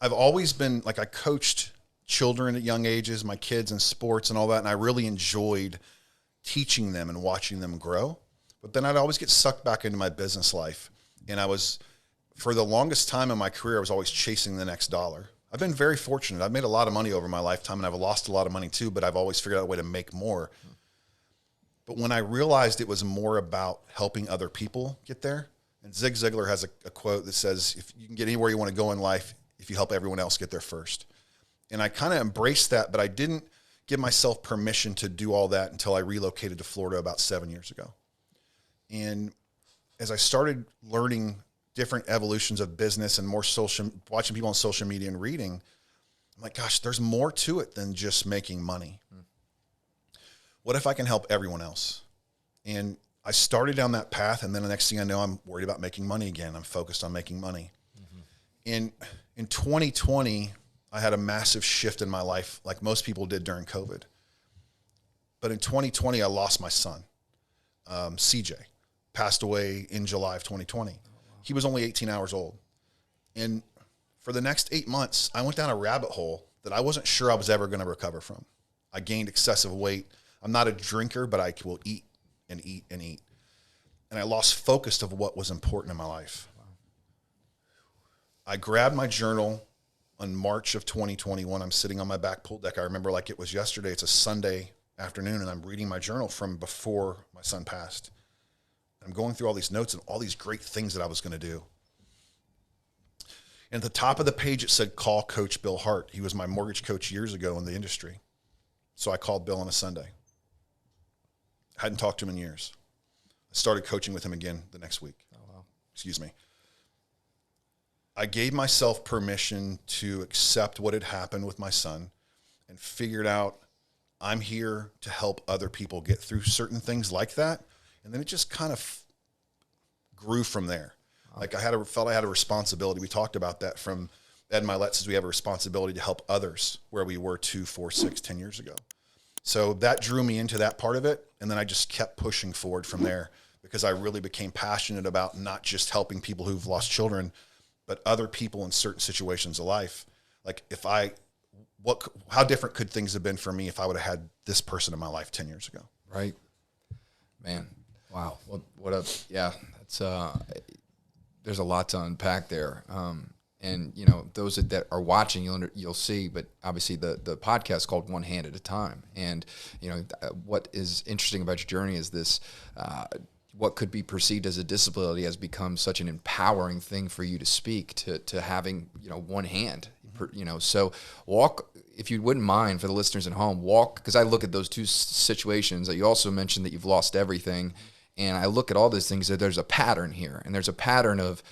I've always been like, I coached children at young ages, my kids in sports and all that. And I really enjoyed teaching them and watching them grow. But then I'd always get sucked back into my business life. And for the longest time in my career, I was always chasing the next dollar. I've been very fortunate. I've made a lot of money over my lifetime, and I've lost a lot of money too, but I've always figured out a way to make more. But when I realized it was more about helping other people get there, and Zig Ziglar has a quote that says, if you can get anywhere you want to go in life, if you help everyone else get there first. And I kind of embraced that, but I didn't give myself permission to do all that until I relocated to Florida about 7 years ago. And as I started learning different evolutions of business and more watching people on social media and reading, I'm like, gosh, there's more to it than just making money. What if I can help everyone else? And I started down that path, and then the next thing I know, I'm worried about making money again. I'm focused on making money. In 2020, I had a massive shift in my life, like most people did during COVID. But in 2020, I lost my son, CJ, passed away in July of 2020. He was only 18 hours old. And for the next 8 months, I went down a rabbit hole that I wasn't sure I was ever going to recover from. I gained excessive weight. I'm not a drinker, but I will eat and eat and eat. And I lost focus of what was important in my life. Wow. I grabbed my journal on March of 2021. I'm sitting on my back pool deck. I remember like it was yesterday. It's a Sunday afternoon, and I'm reading my journal from before my son passed. I'm going through all these notes and all these great things that I was going to do. And at the top of the page, it said, call Coach Bill Hart. He was my mortgage coach years ago in the industry. So I called Bill on a Sunday. I hadn't talked to him in years. I started coaching with him again the next week. Oh, wow. Excuse me. I gave myself permission to accept what had happened with my son and figured out I'm here to help other people get through certain things like that. And then it just kind of grew from there. Wow. Like felt I had a responsibility. We talked about that from Ed Milet, says we have a responsibility to help others where we were 2, 4, 6, 10 years ago. So that drew me into that part of it. And then I just kept pushing forward from there because I really became passionate about not just helping people who've lost children, but other people in certain situations of life. Like how different could things have been for me if I would have had this person in my life 10 years ago? Right. Man. Wow. Yeah, that's, there's a lot to unpack there. And you know, those that are watching, you'll see, but obviously the podcast is called One Hand at a Time. And, you know, what is interesting about your journey is this, what could be perceived as a disability has become such an empowering thing for you to speak to having, you know, one hand, you know, so if you wouldn't mind for the listeners at home, because I look at those two situations that you also mentioned that you've lost everything. And I look at all these things that there's a pattern here, and there's a pattern of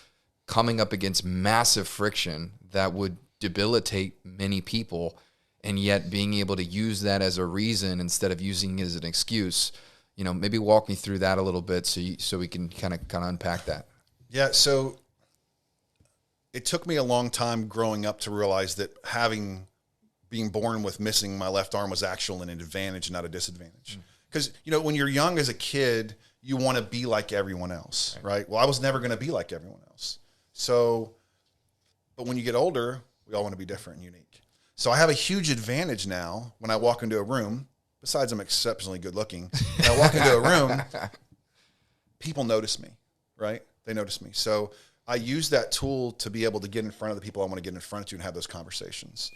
coming up against massive friction that would debilitate many people, and yet being able to use that as a reason instead of using it as an excuse. You know, maybe walk me through that a little bit so we can kind of unpack that. Yeah, so it took me a long time growing up to realize that being born with missing my left arm was actually an advantage, not a disadvantage. Because, you know, when you're young as a kid, you want to be like everyone else, right? Well, I was never going to be like everyone else. So, but when you get older, we all want to be different and unique. So I have a huge advantage now when I walk into a room, besides I'm exceptionally good looking. When I walk into a room, people notice me, right? They notice me. So I use that tool to be able to get in front of the people I want to get in front of and have those conversations.